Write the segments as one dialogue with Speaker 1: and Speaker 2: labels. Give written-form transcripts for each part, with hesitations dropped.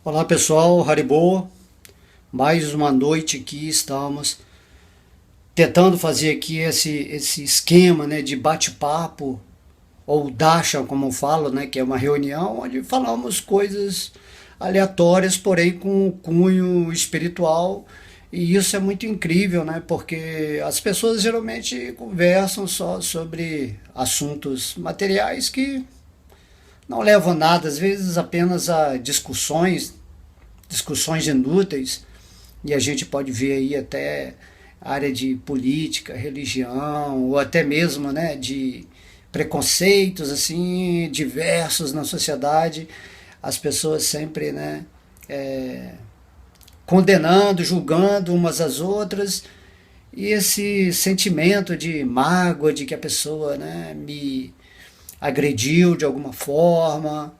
Speaker 1: Olá pessoal, Haribo, mais uma noite aqui, estamos tentando fazer aqui esse esquema, né, de bate-papo, ou dacha, como eu falo, né, que é uma reunião onde falamos coisas aleatórias, porém com um cunho espiritual, e isso é muito incrível, né, porque as pessoas geralmente conversam só sobre assuntos materiais que não levam a nada, às vezes apenas a discussões inúteis, e a gente pode ver aí até área de política, religião, ou até mesmo, né, de preconceitos assim diversos na sociedade, as pessoas sempre, né, condenando, julgando umas às outras, e esse sentimento de mágoa de que a pessoa, né, me agrediu de alguma forma,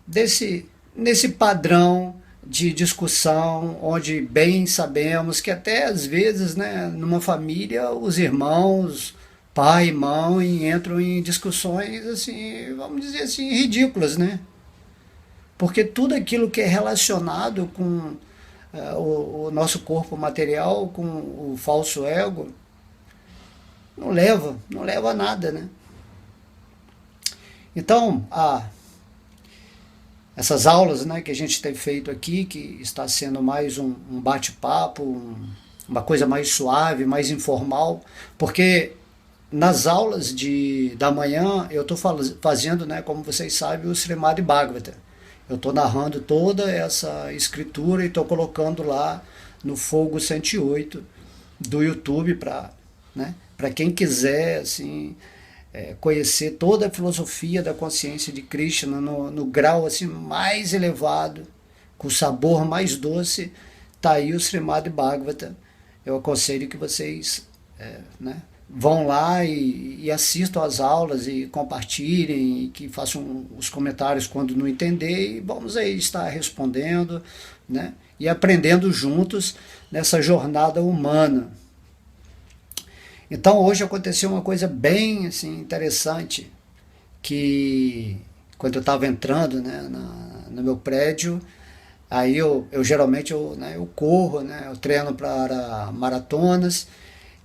Speaker 1: nesse padrão de discussão, onde bem sabemos que até às vezes, né, numa família, os irmãos, pai e mãe, entram em discussões assim, vamos dizer assim, ridículas, né? Porque tudo aquilo que é relacionado com o nosso corpo material, com o falso ego, não leva a nada, né? Então, essas aulas, né, que a gente tem feito aqui, que está sendo mais um bate-papo, uma coisa mais suave, mais informal, porque nas aulas da manhã eu estou fazendo, né, como vocês sabem, o Srimad Bhagavata. Eu estou narrando toda essa escritura e estou colocando lá no Fogo 108 do YouTube para, né, para quem quiser assim, conhecer toda a filosofia da consciência de Krishna no grau assim mais elevado, com o sabor mais doce, está aí o Srimad Bhagavata. Eu aconselho que vocês, né, vão lá e assistam às aulas e compartilhem e que façam os comentários quando não entender, e vamos aí estar respondendo, né, e aprendendo juntos nessa jornada humana. Então hoje aconteceu uma coisa bem assim, interessante, que quando eu estava entrando, né, no meu prédio, aí eu geralmente né, eu corro, né, eu treino para maratonas,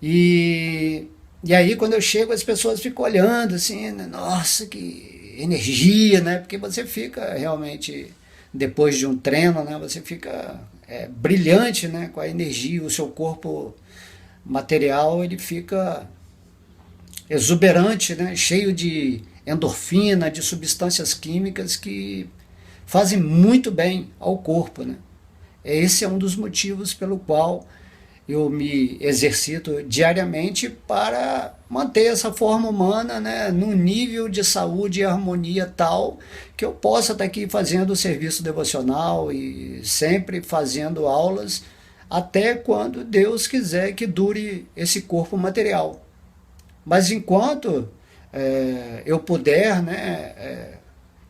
Speaker 1: e, e aí quando eu chego as pessoas ficam olhando assim, né, nossa, que energia, né, porque você fica realmente, depois de um treino, né, você fica brilhante, né, com a energia, o seu corpo material ele fica exuberante, né? Cheio de endorfina, de substâncias químicas que fazem muito bem ao corpo, né? Esse é um dos motivos pelo qual eu me exercito diariamente para manter essa forma humana, né, num nível de saúde e harmonia tal que eu possa estar aqui fazendo o serviço devocional e sempre fazendo aulas até quando Deus quiser que dure esse corpo material. Mas enquanto eu puder, né,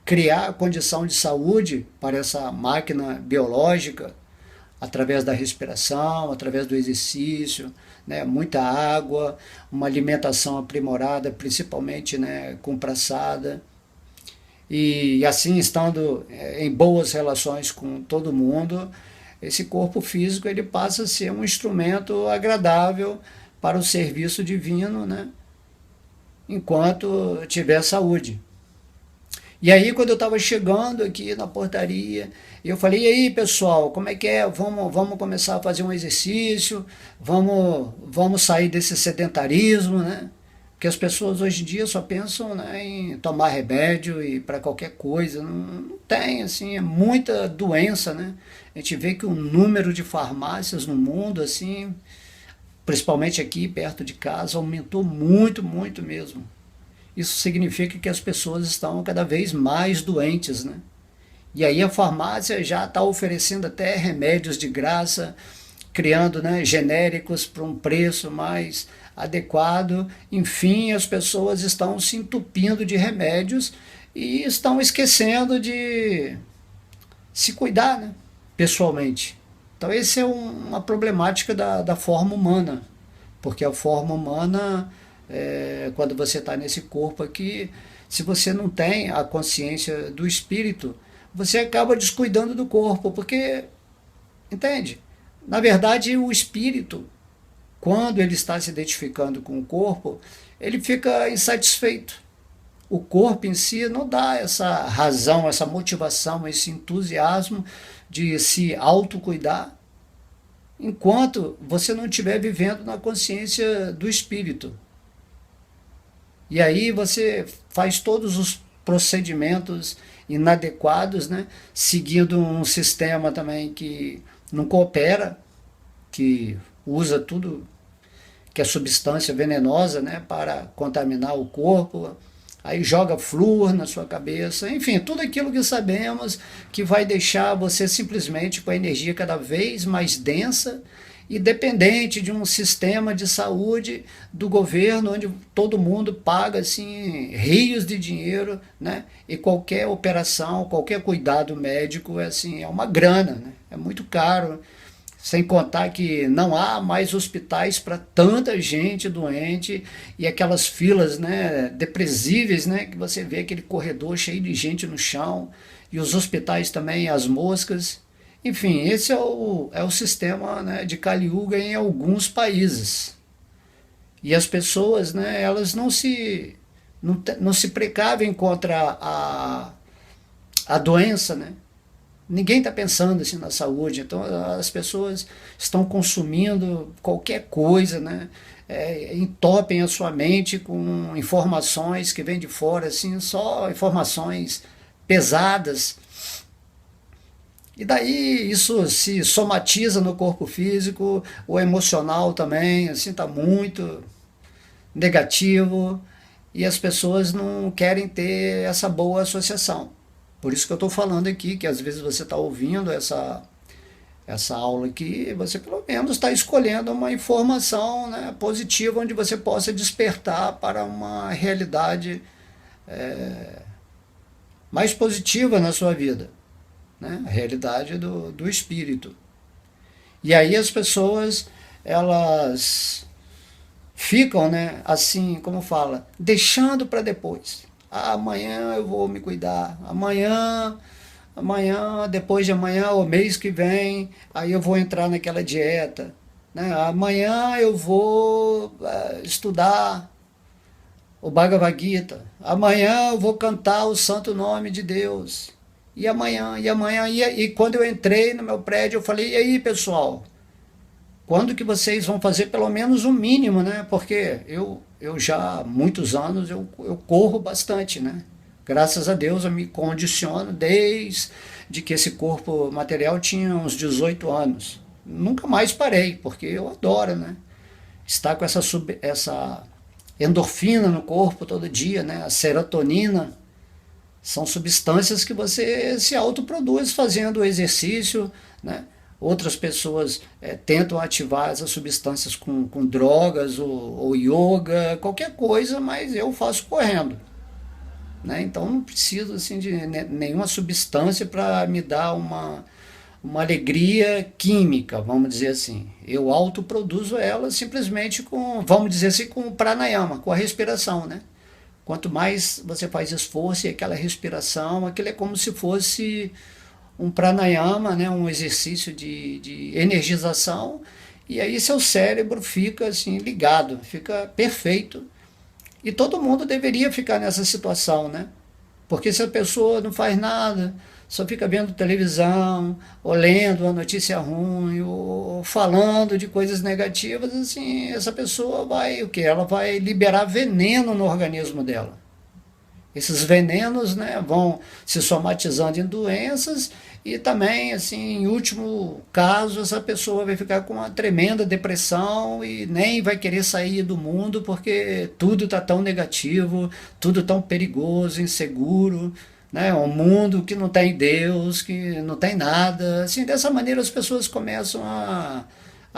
Speaker 1: criar condição de saúde para essa máquina biológica, através da respiração, através do exercício, né, muita água, uma alimentação aprimorada, principalmente, né, com praçada, e assim estando em boas relações com todo mundo, esse corpo físico ele passa a ser um instrumento agradável para o serviço divino, né, enquanto tiver saúde. E aí, quando eu estava chegando aqui na portaria, eu falei, e aí, pessoal, como é que é? Vamos começar a fazer um exercício, vamos sair desse sedentarismo, né? Porque as pessoas hoje em dia só pensam, né, em tomar remédio e para qualquer coisa. Não tem, assim, é muita doença, né? A gente vê que o número de farmácias no mundo, assim, principalmente aqui perto de casa, aumentou muito, muito mesmo. Isso significa que as pessoas estão cada vez mais doentes, né? E aí a farmácia já está oferecendo até remédios de graça, criando, né, genéricos para um preço mais adequado. Enfim, as pessoas estão se entupindo de remédios e estão esquecendo de se cuidar, né, pessoalmente. Então, essa é uma problemática da forma humana, porque a forma humana, quando você está nesse corpo aqui, se você não tem a consciência do espírito, você acaba descuidando do corpo, porque, entende? Na verdade, o espírito, quando ele está se identificando com o corpo, ele fica insatisfeito. O corpo em si não dá essa razão, essa motivação, esse entusiasmo de se autocuidar, enquanto você não estiver vivendo na consciência do espírito. E aí você faz todos os procedimentos inadequados, né? Seguindo um sistema também que não coopera, que usa tudo que é substância venenosa, né, para contaminar o corpo, aí joga flúor na sua cabeça, enfim, tudo aquilo que sabemos que vai deixar você simplesmente com a energia cada vez mais densa e dependente de um sistema de saúde do governo, onde todo mundo paga assim rios de dinheiro, né? E qualquer operação, qualquer cuidado médico é assim, é uma grana, né? É muito caro. Sem contar que não há mais hospitais para tanta gente doente e aquelas filas, né, depresíveis, né, que você vê aquele corredor cheio de gente no chão e os hospitais também, as moscas. Enfim, esse é o sistema, né, de Kali Yuga em alguns países. E as pessoas, né, elas não se precavem contra a doença, né? Ninguém está pensando assim na saúde, então as pessoas estão consumindo qualquer coisa, né? Entopem a sua mente com informações que vêm de fora, assim, só informações pesadas. E daí isso se somatiza no corpo físico, o emocional também, assim, está muito negativo e as pessoas não querem ter essa boa associação. Por isso que eu estou falando aqui, que às vezes você está ouvindo essa aula aqui, você pelo menos está escolhendo uma informação, né, positiva, onde você possa despertar para uma realidade mais positiva na sua vida, né, a realidade do espírito. E aí as pessoas, elas ficam, né, assim, como fala, deixando para depois. Ah, amanhã eu vou me cuidar. Amanhã, depois de amanhã, ou mês que vem, aí eu vou entrar naquela dieta. Né? Amanhã eu vou estudar o Bhagavad Gita. Amanhã eu vou cantar o santo nome de Deus. E amanhã, e quando eu entrei no meu prédio, eu falei, e aí, pessoal? Quando que vocês vão fazer pelo menos o mínimo, né? Porque eu já há muitos anos eu corro bastante, né? Graças a Deus eu me condiciono desde que esse corpo material tinha uns 18 anos. Nunca mais parei, porque eu adoro, né? Estar com essa endorfina no corpo todo dia, né? A serotonina são substâncias que você se autoproduz fazendo o exercício, né? Outras pessoas tentam ativar essas substâncias com drogas ou yoga, qualquer coisa, mas eu faço correndo. Né? Então não preciso assim, de nenhuma substância para me dar uma alegria química, vamos dizer assim. Eu autoproduzo ela simplesmente com, vamos dizer assim, com o pranayama, com a respiração. Né? Quanto mais você faz esforço e aquela respiração, aquilo é como se fosse um pranayama, né, um exercício de energização, e aí seu cérebro fica assim ligado, fica perfeito. E todo mundo deveria ficar nessa situação, né? Porque se a pessoa não faz nada, só fica vendo televisão, ou lendo uma notícia ruim, ou falando de coisas negativas, assim, essa pessoa vai o quê? Ela vai liberar veneno no organismo dela. Esses venenos, né, vão se somatizando em doenças e também, assim, em último caso, essa pessoa vai ficar com uma tremenda depressão e nem vai querer sair do mundo porque tudo está tão negativo, tudo tão perigoso, inseguro, né, um mundo que não tem Deus, que não tem nada. Assim, dessa maneira as pessoas começam a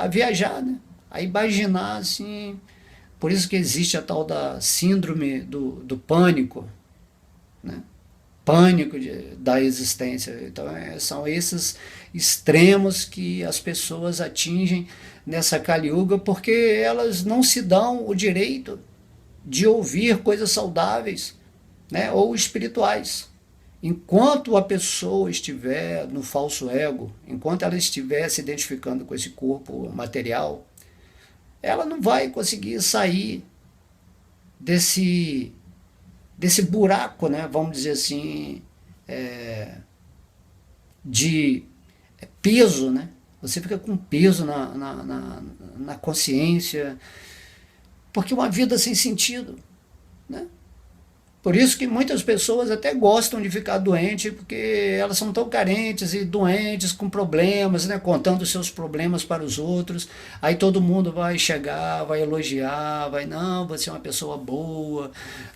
Speaker 1: viajar, né, a imaginar, assim. Por isso que existe a tal da síndrome do pânico, né? Pânico da existência. Então são esses extremos que as pessoas atingem nessa Kali Yuga porque elas não se dão o direito de ouvir coisas saudáveis, né, ou espirituais. enquanto a pessoa estiver no falso ego, enquanto ela estiver se identificando com esse corpo material, ela não vai conseguir sair desse buraco, né, vamos dizer assim, de peso, né? Você fica com peso na consciência, porque uma vida sem sentido, né? Por isso que muitas pessoas até gostam de ficar doente, porque elas são tão carentes e doentes, com problemas, né? Contando seus problemas para os outros. Aí todo mundo vai chegar, vai elogiar, vai, não, você é uma pessoa boa,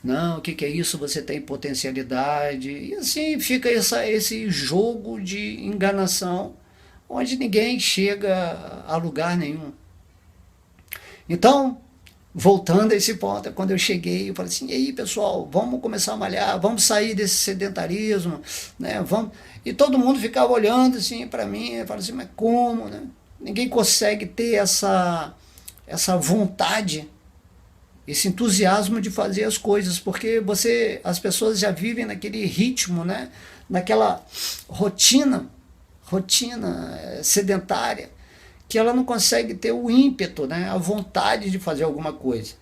Speaker 1: não, o que, que é isso? Você tem potencialidade. E assim fica esse jogo de enganação, onde ninguém chega a lugar nenhum. Então, voltando a esse ponto, quando eu cheguei, eu falei assim, e aí pessoal, vamos começar a malhar, vamos sair desse sedentarismo, né? Vamos. E todo mundo ficava olhando assim para mim, eu falei assim, mas como, né? Ninguém consegue ter essa vontade, esse entusiasmo de fazer as coisas, porque as pessoas já vivem naquele ritmo, né? Naquela rotina sedentária, que ela não consegue ter o ímpeto, né, a vontade de fazer alguma coisa.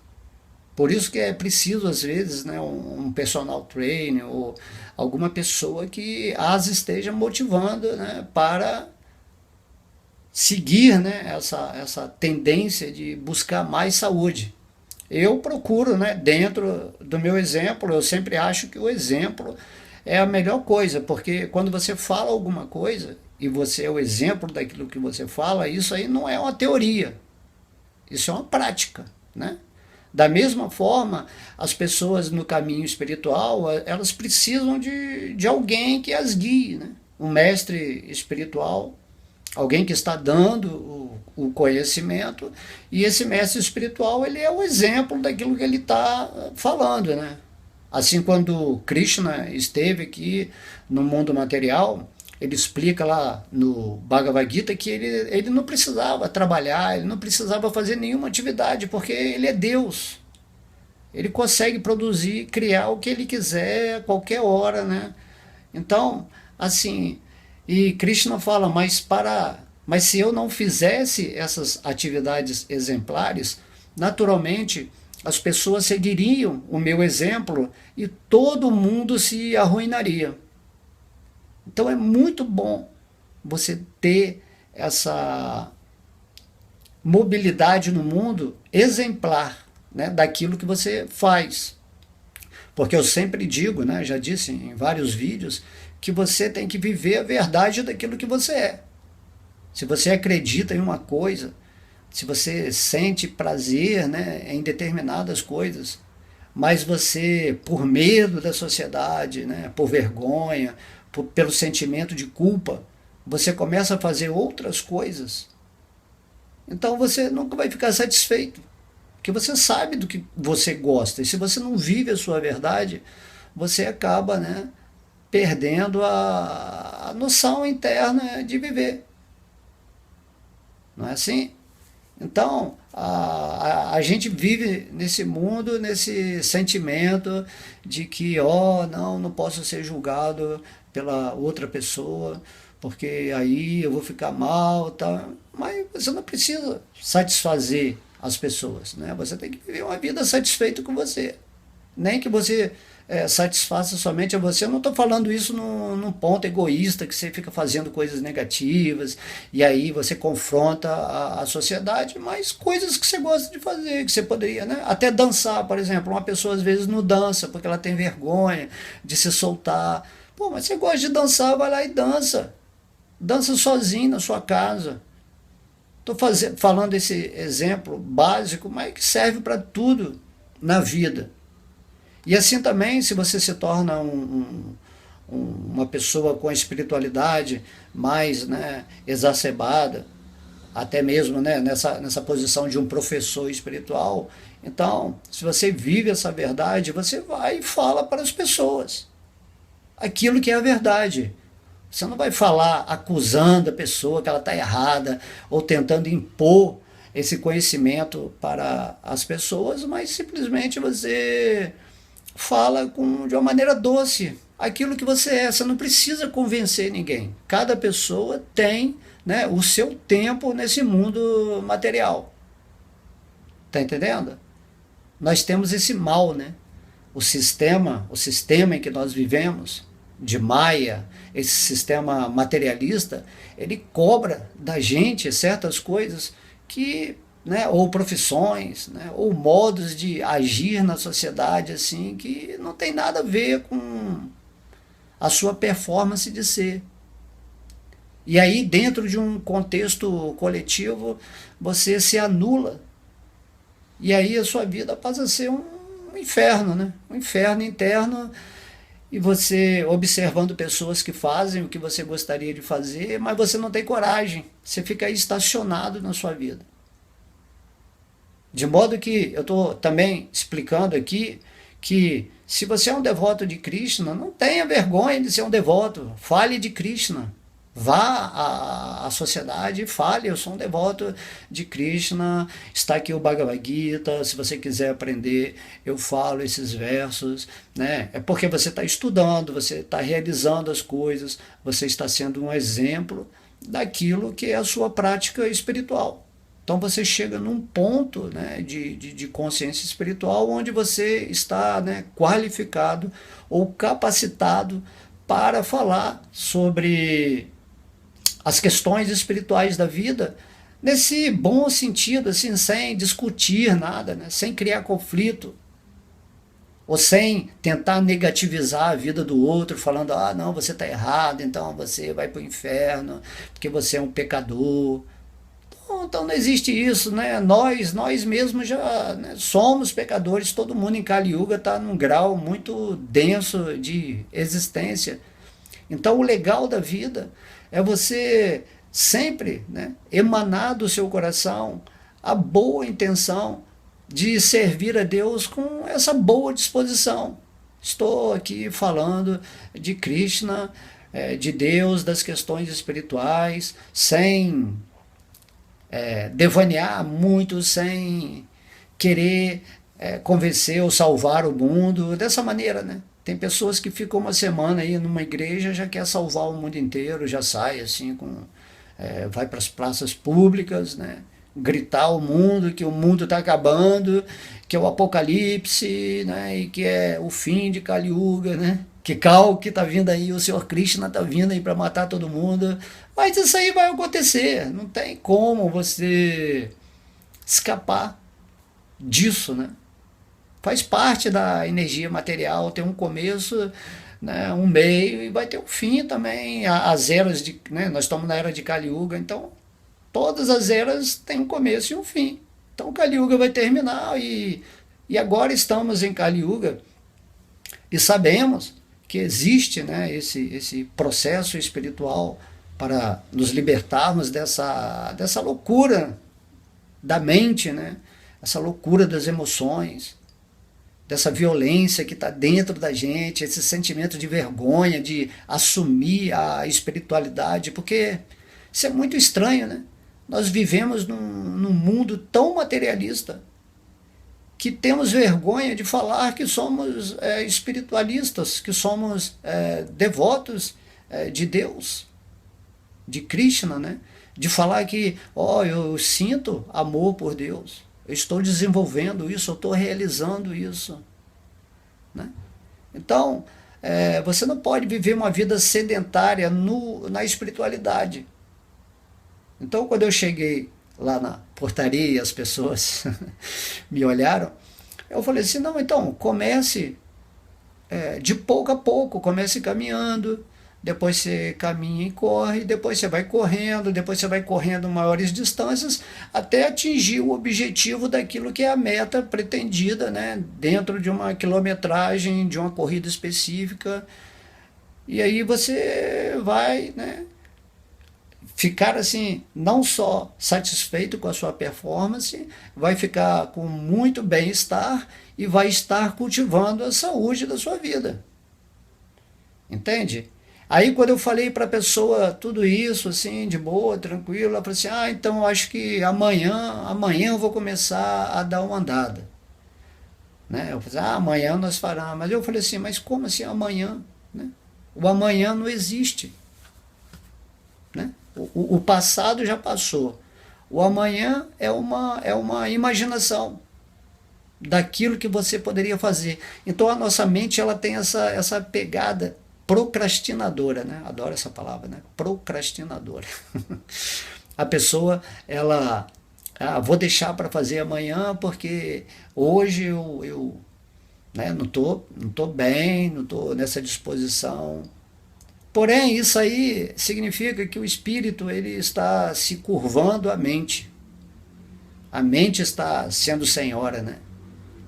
Speaker 1: Por isso que é preciso, às vezes, né, um personal trainer ou alguma pessoa que as esteja motivando, né, para seguir, né, essa tendência de buscar mais saúde. Eu procuro, né, dentro do meu exemplo, eu sempre acho que o exemplo é a melhor coisa, porque quando você fala alguma coisa e você é o exemplo daquilo que você fala, isso aí não é uma teoria, isso é uma prática, né? Da mesma forma, as pessoas no caminho espiritual, elas precisam de alguém que as guie, né? Um mestre espiritual, alguém que está dando o conhecimento, e esse mestre espiritual, ele é o exemplo daquilo que ele está falando, né? Assim, quando Krishna esteve aqui no mundo material, ele explica lá no Bhagavad Gita que ele não precisava trabalhar, ele não precisava fazer nenhuma atividade, porque ele é Deus. Ele consegue produzir, criar o que ele quiser a qualquer hora, né? Então, assim, e Krishna fala, mas se eu não fizesse essas atividades exemplares, naturalmente as pessoas seguiriam o meu exemplo e todo mundo se arruinaria. Então é muito bom você ter essa mobilidade no mundo exemplar, né, daquilo que você faz. Porque eu sempre digo, né, já disse em vários vídeos, que você tem que viver a verdade daquilo que você é. Se você acredita em uma coisa, se você sente prazer, né, em determinadas coisas, mas você, por medo da sociedade, né, por vergonha, pelo sentimento de culpa, você começa a fazer outras coisas, então você nunca vai ficar satisfeito, porque você sabe do que você gosta, e se você não vive a sua verdade, você acaba, né, perdendo a noção interna de viver. Não é assim? Então, a gente vive nesse mundo, nesse sentimento de que, não posso ser julgado pela outra pessoa, porque aí eu vou ficar mal, tá? Mas você não precisa satisfazer as pessoas, né? Você tem que viver uma vida satisfeita com você. Nem que você satisfaça somente a você. Eu não estou falando isso num ponto egoísta, que você fica fazendo coisas negativas e aí você confronta a sociedade, mas coisas que você gosta de fazer, que você poderia, né? Até dançar, por exemplo. Uma pessoa às vezes não dança porque ela tem vergonha de se soltar. Pô, mas você gosta de dançar, vai lá e dança. Dança sozinho na sua casa. Estou falando esse exemplo básico, mas que serve para tudo na vida. E assim também, se você se torna uma pessoa com a espiritualidade mais, né, exacerbada, até mesmo, né, nessa posição de um professor espiritual, então, se você vive essa verdade, você vai e fala para as pessoas aquilo que é a verdade. Você não vai falar acusando a pessoa que ela está errada ou tentando impor esse conhecimento para as pessoas, mas simplesmente você fala de uma maneira doce, aquilo que você é. Você não precisa convencer ninguém. Cada pessoa tem, né, o seu tempo nesse mundo material. Tá entendendo? Nós temos esse mal, né? O sistema em que nós vivemos, de Maia, esse sistema materialista, ele cobra da gente certas coisas que, né, ou profissões, né, ou modos de agir na sociedade assim que não tem nada a ver com a sua performance de ser. E aí, dentro de um contexto coletivo, você se anula. E aí a sua vida passa a ser um inferno, né? Um inferno interno. E você observando pessoas que fazem o que você gostaria de fazer, mas você não tem coragem. Você fica aí estacionado na sua vida. De modo que eu estou também explicando aqui que se você é um devoto de Krishna, não tenha vergonha de ser um devoto. Fale de Krishna. Vá à sociedade e fale, eu sou um devoto de Krishna, está aqui o Bhagavad Gita, se você quiser aprender, eu falo esses versos, né? É porque você está estudando, você está realizando as coisas, você está sendo um exemplo daquilo que é a sua prática espiritual. Então você chega num ponto, né, de consciência espiritual onde você está, né, qualificado ou capacitado para falar sobre as questões espirituais da vida nesse bom sentido, assim, sem discutir nada, né, sem criar conflito ou sem tentar negativizar a vida do outro, falando, ah, não, você está errado, então você vai para o inferno, porque você é um pecador. Então não existe isso, né? Nós mesmos já, né, somos pecadores, todo mundo em Kali Yuga está num grau muito denso de existência. Então o legal da vida é você sempre, né, emanar do seu coração a boa intenção de servir a Deus com essa boa disposição. Estou aqui falando de Krishna, de Deus, das questões espirituais, sem devanear muito, sem querer convencer ou salvar o mundo, dessa maneira, né? Tem pessoas que ficam uma semana aí numa igreja, já quer salvar o mundo inteiro, já sai assim, vai para as praças públicas, né? Gritar ao mundo que o mundo está acabando, que é o apocalipse, né? E que é o fim de Kali Yuga, né? Que está vindo aí, o Senhor Krishna está vindo aí para matar todo mundo. Mas isso aí vai acontecer, não tem como você escapar disso, né? Faz parte da energia material, tem um começo, né, um meio e vai ter um fim também. As eras de, né, nós estamos na era de Kali Yuga, então todas as eras têm um começo e um fim. Então Kali Yuga vai terminar e agora estamos em Kali Yuga e sabemos que existe, né, esse processo espiritual para nos libertarmos dessa loucura da mente, né, essa loucura das emoções, dessa violência que está dentro da gente, esse sentimento de vergonha, de assumir a espiritualidade, porque isso é muito estranho, né? Nós vivemos num mundo tão materialista que temos vergonha de falar que somos espiritualistas, que somos devotos de Deus, de Krishna, né? De falar que, eu sinto amor por Deus, eu estou desenvolvendo isso, eu estou realizando isso, né? Então, você não pode viver uma vida sedentária na espiritualidade. Então, quando eu cheguei lá na portaria e as pessoas me olharam, eu falei assim, não, então, comece de pouco a pouco, comece caminhando, depois você caminha e corre, depois você vai correndo maiores distâncias até atingir o objetivo daquilo que é a meta pretendida, né, dentro de uma quilometragem, de uma corrida específica. E aí você vai, né, ficar assim, não só satisfeito com a sua performance, vai ficar com muito bem-estar e vai estar cultivando a saúde da sua vida. Entende? Aí quando eu falei para a pessoa tudo isso, assim, de boa, tranquilo, ela falou assim, então eu acho que amanhã eu vou começar a dar uma andada. Né? Eu falei, amanhã nós faremos. Mas eu falei assim, mas como assim amanhã? né? O amanhã não existe, né? O passado já passou. O amanhã é uma imaginação daquilo que você poderia fazer. Então a nossa mente ela tem essa pegada procrastinadora, né? Adoro essa palavra, né? Procrastinadora. A pessoa, ela, vou deixar para fazer amanhã porque hoje eu né, não tô bem, não estou nessa disposição. Porém, isso aí significa que o espírito ele está se curvando à mente. A mente está sendo senhora, né?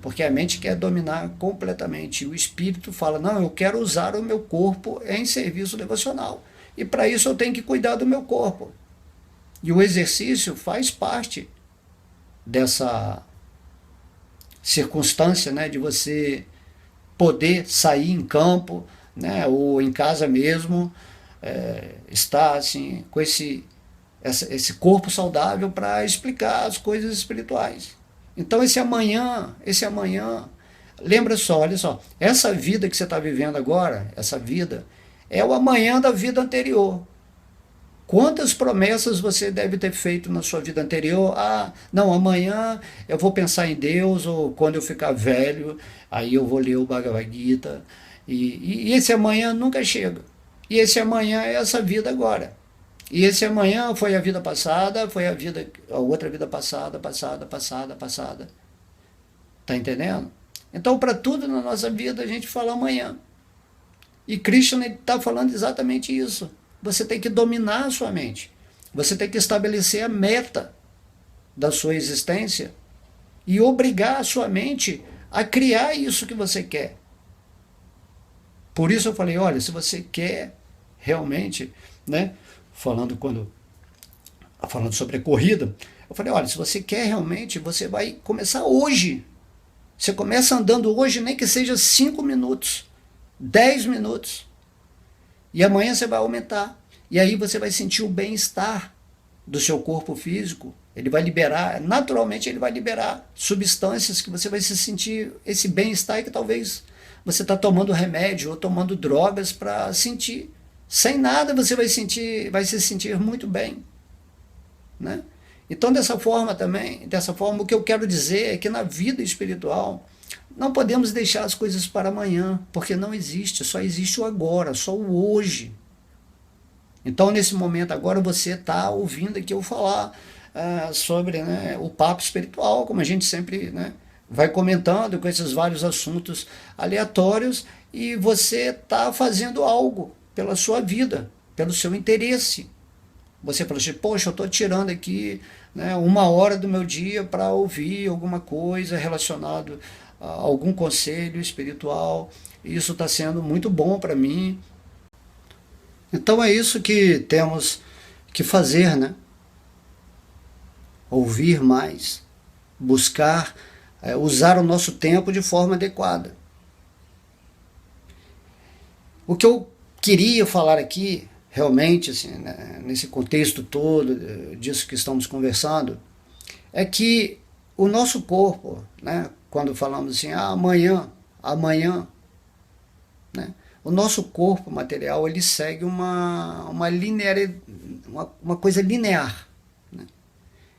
Speaker 1: Porque a mente quer dominar completamente. E o espírito fala: não, eu quero usar o meu corpo em serviço devocional. E para isso eu tenho que cuidar do meu corpo. E o exercício faz parte dessa circunstância, né, de você poder sair em campo, né, ou em casa mesmo, estar assim, com esse corpo saudável para explicar as coisas espirituais. Então esse amanhã, lembra só, olha só, essa vida que você está vivendo agora, essa vida, é o amanhã da vida anterior. Quantas promessas você deve ter feito na sua vida anterior? Ah, não, amanhã eu vou pensar em Deus, ou quando eu ficar velho, aí eu vou ler o Bhagavad Gita. E esse amanhã nunca chega. E esse amanhã é essa vida agora. E esse amanhã foi a vida passada, foi a outra vida passada, passada. Tá entendendo? Então, para tudo na nossa vida, a gente fala amanhã. E Krishna está falando exatamente isso. Você tem que dominar a sua mente. Você tem que estabelecer a meta da sua existência e obrigar a sua mente a criar isso que você quer. Por isso eu falei, olha, se você quer realmente, né, falando sobre a corrida, eu falei, olha, se você quer realmente, você vai começar hoje. Você começa andando hoje, nem que seja 5 minutos, 10 minutos. E amanhã você vai aumentar. E aí você vai sentir o bem-estar do seu corpo físico. Ele vai liberar, naturalmente ele vai liberar substâncias que você vai se sentir esse bem-estar que talvez você está tomando remédio ou tomando drogas para sentir. Sem nada você vai se sentir muito bem, né? Então dessa forma o que eu quero dizer é que na vida espiritual não podemos deixar as coisas para amanhã, porque não existe, só existe o agora, só o hoje. Então nesse momento agora você está ouvindo aqui eu falar sobre, né, o papo espiritual, como a gente sempre, né, vai comentando com esses vários assuntos aleatórios, e você está fazendo algo pela sua vida, pelo seu interesse. Você fala assim, poxa, eu estou tirando aqui, né, 1 hora do meu dia para ouvir alguma coisa relacionado a algum conselho espiritual. Isso está sendo muito bom para mim. Então é isso que temos que fazer, né? Ouvir mais, buscar usar o nosso tempo de forma adequada. O que eu queria falar aqui, realmente, assim, né, nesse contexto todo disso que estamos conversando, é que o nosso corpo, né, quando falamos assim, amanhã, né, o nosso corpo material ele segue uma coisa linear. Né?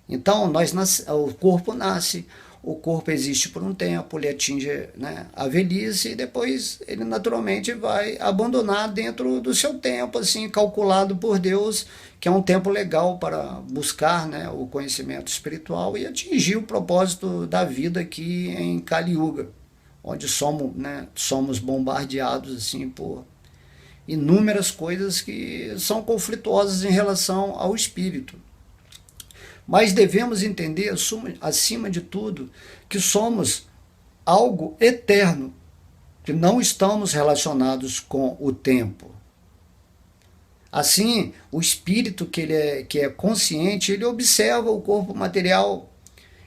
Speaker 1: Então, o corpo nasce, o corpo existe por um tempo, ele atinge, né, a velhice e depois ele naturalmente vai abandonar dentro do seu tempo, assim, calculado por Deus, que é um tempo legal para buscar, né, o conhecimento espiritual e atingir o propósito da vida aqui em Kali Yuga, onde somos bombardeados assim, por inúmeras coisas que são conflituosas em relação ao espírito. Mas devemos entender, acima de tudo, que somos algo eterno, que não estamos relacionados com o tempo. Assim, o espírito que é consciente, ele observa o corpo material.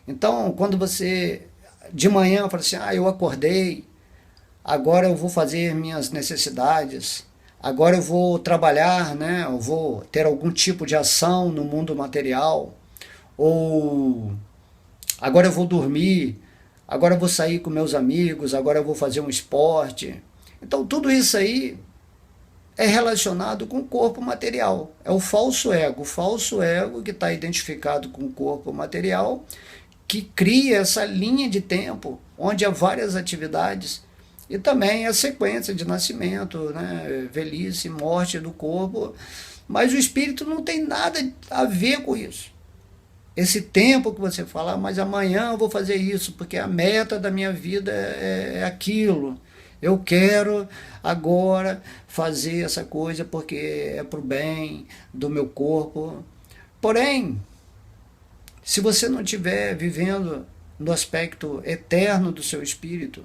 Speaker 1: Então, quando você de manhã fala assim, eu acordei, agora eu vou fazer minhas necessidades, agora eu vou trabalhar, né? Eu vou ter algum tipo de ação no mundo material, ou agora eu vou dormir, agora eu vou sair com meus amigos, agora eu vou fazer um esporte. Então tudo isso aí é relacionado com o corpo material. É o falso ego que está identificado com o corpo material, que cria essa linha de tempo onde há várias atividades e também a sequência de nascimento, né, velhice, morte do corpo, mas o espírito não tem nada a ver com isso. Esse tempo que você fala, mas amanhã eu vou fazer isso, porque a meta da minha vida é aquilo. Eu quero agora fazer essa coisa porque é para o bem do meu corpo. Porém, se você não estiver vivendo no aspecto eterno do seu espírito,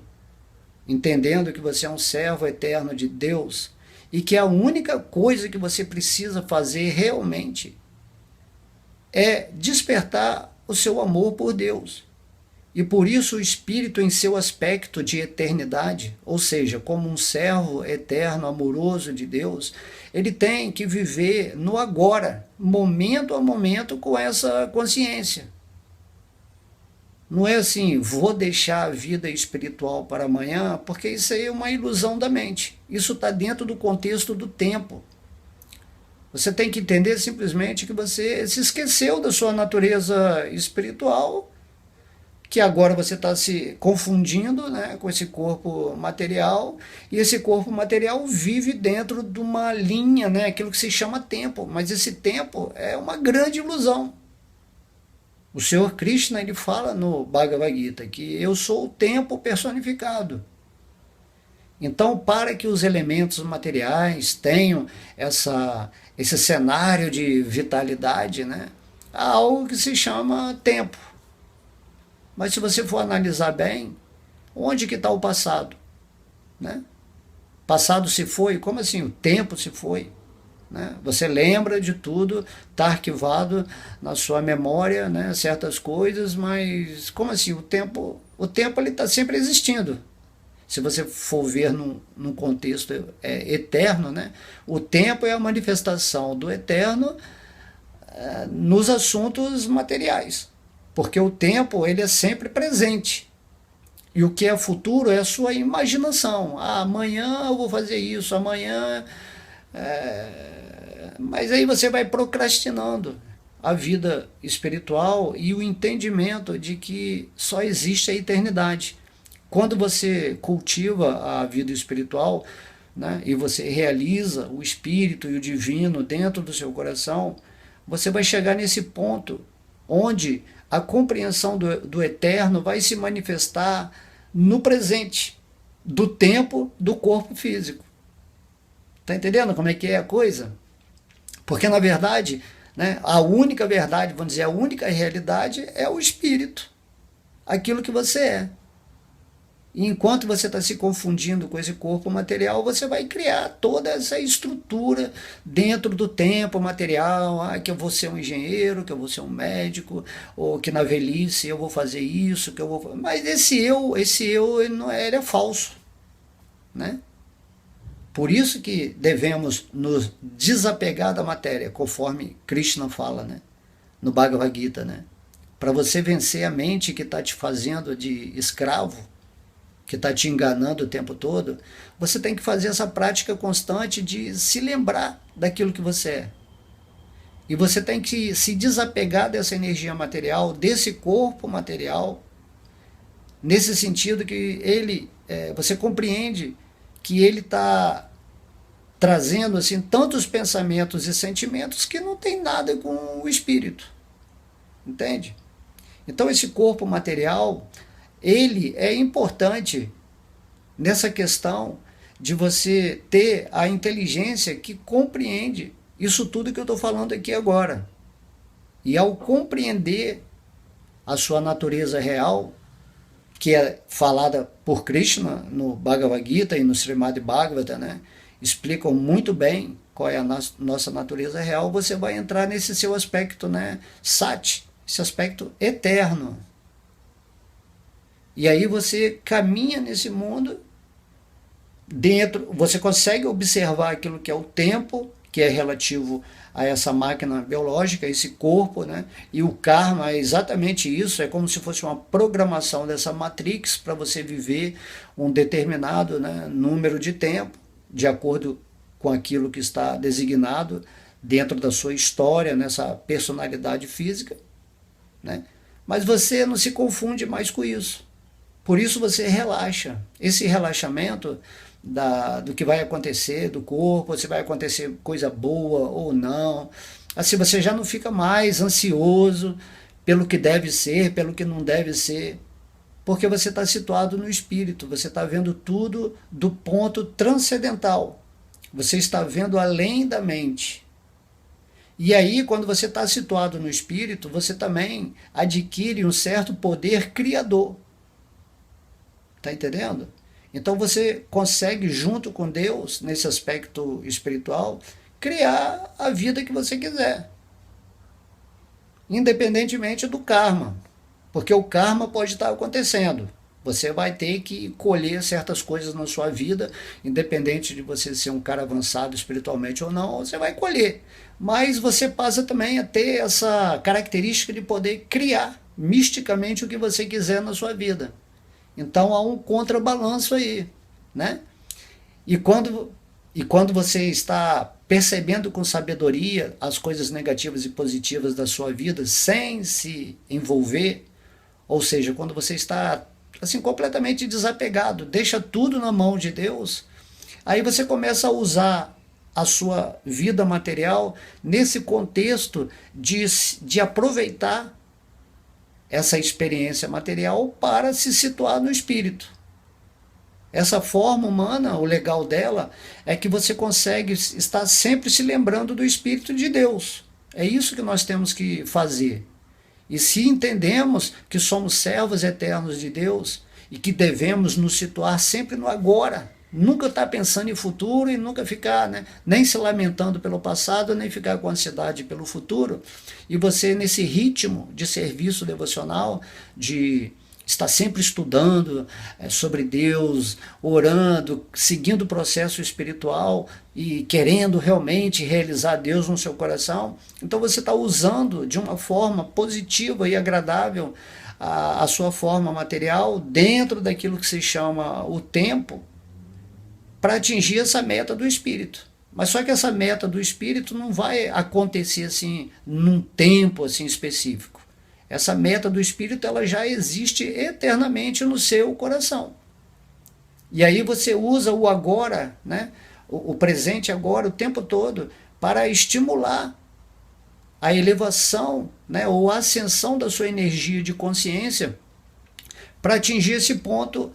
Speaker 1: entendendo que você é um servo eterno de Deus e que a única coisa que você precisa fazer realmente é despertar o seu amor por Deus. E por isso o espírito em seu aspecto de eternidade, ou seja, como um servo eterno, amoroso de Deus, ele tem que viver no agora, momento a momento, com essa consciência. Não é assim, vou deixar a vida espiritual para amanhã, porque isso aí é uma ilusão da mente. Isso está dentro do contexto do tempo. Você tem que entender simplesmente que você se esqueceu da sua natureza espiritual, que agora você está se confundindo, né, com esse corpo material, e esse corpo material vive dentro de uma linha, né, aquilo que se chama tempo, mas esse tempo é uma grande ilusão. O Senhor Krishna, ele fala no Bhagavad Gita que eu sou o tempo personificado. Então, para que os elementos materiais tenham esse cenário de vitalidade, né, há algo que se chama tempo. Mas se você for analisar bem, onde que está o passado? Né? Passado se foi? Como assim? O tempo se foi? Né? Você lembra de tudo, está arquivado na sua memória, né, certas coisas, mas como assim? O tempo ele está sempre existindo. Se você for ver num contexto eterno, né, o tempo é a manifestação do eterno nos assuntos materiais. Porque o tempo ele é sempre presente. E o que é futuro é a sua imaginação. Ah, amanhã eu vou fazer isso, amanhã... Mas aí você vai procrastinando a vida espiritual e o entendimento de que só existe a eternidade. Quando você cultiva a vida espiritual, né, e você realiza o espírito e o divino dentro do seu coração, você vai chegar nesse ponto onde a compreensão do eterno vai se manifestar no presente, do tempo do corpo físico. Está entendendo como é que é a coisa? Porque, na verdade, né, a única verdade, vamos dizer, a única realidade é o espírito, aquilo que você é. E enquanto você está se confundindo com esse corpo material, você vai criar toda essa estrutura dentro do tempo material, que eu vou ser um engenheiro, que eu vou ser um médico, ou que na velhice eu vou fazer isso, que eu vou... Mas esse eu ele é falso, né? Por isso que devemos nos desapegar da matéria, conforme Krishna fala, né, no Bhagavad Gita, né? Para você vencer a mente que está te fazendo de escravo, que está te enganando o tempo todo, você tem que fazer essa prática constante de se lembrar daquilo que você é. E você tem que se desapegar dessa energia material, desse corpo material, nesse sentido que você compreende que ele está trazendo assim tantos pensamentos e sentimentos que não tem nada com o espírito, entende? Então esse corpo material, ele é importante nessa questão de você ter a inteligência que compreende isso tudo que eu estou falando aqui agora. E ao compreender a sua natureza real, que é falada por Krishna no Bhagavad Gita e no Srimad Bhagavata, né, explicam muito bem qual é a nossa natureza real, você vai entrar nesse seu aspecto, né, Sat, esse aspecto eterno. E aí você caminha nesse mundo, você consegue observar aquilo que é o tempo, que é relativo a essa máquina biológica, esse corpo, né? E o karma é exatamente isso, é como se fosse uma programação dessa matrix para você viver um determinado, né, número de tempo, de acordo com aquilo que está designado dentro da sua história, nessa personalidade física, né? Mas você não se confunde mais com isso. Por isso você relaxa. Esse relaxamento do que vai acontecer do corpo, se vai acontecer coisa boa ou não. Assim você já não fica mais ansioso pelo que deve ser, pelo que não deve ser, porque você está situado no espírito, você está vendo tudo do ponto transcendental. Você está vendo além da mente. E aí, quando você está situado no espírito, você também adquire um certo poder criador. Está entendendo? Então você consegue, junto com Deus, nesse aspecto espiritual, criar a vida que você quiser. Independentemente do karma. Porque o karma pode estar acontecendo. Você vai ter que colher certas coisas na sua vida, independente de você ser um cara avançado espiritualmente ou não, você vai colher. Mas você passa também a ter essa característica de poder criar misticamente o que você quiser na sua vida. Então há um contrabalanço aí, né? E quando você está percebendo com sabedoria as coisas negativas e positivas da sua vida, sem se envolver, ou seja, quando você está assim completamente desapegado, deixa tudo na mão de Deus, aí você começa a usar a sua vida material nesse contexto de aproveitar essa experiência material para se situar no espírito. Essa forma humana, o legal dela é que você consegue estar sempre se lembrando do Espírito de Deus. É isso que nós temos que fazer. E se entendemos que somos servos eternos de Deus e que devemos nos situar sempre no agora, nunca estar pensando em futuro e nunca ficar, né, nem se lamentando pelo passado, nem ficar com ansiedade pelo futuro, e você nesse ritmo de serviço devocional, de estar sempre estudando sobre Deus, orando, seguindo o processo espiritual e querendo realmente realizar Deus no seu coração, então você está usando de uma forma positiva e agradável a sua forma material dentro daquilo que se chama o tempo para atingir essa meta do espírito. Mas só que essa meta do espírito não vai acontecer assim num tempo assim específico. Essa meta do espírito ela já existe eternamente no seu coração. E aí você usa o agora, né, o presente agora, o tempo todo, para estimular a elevação, né, ou a ascensão da sua energia de consciência para atingir esse ponto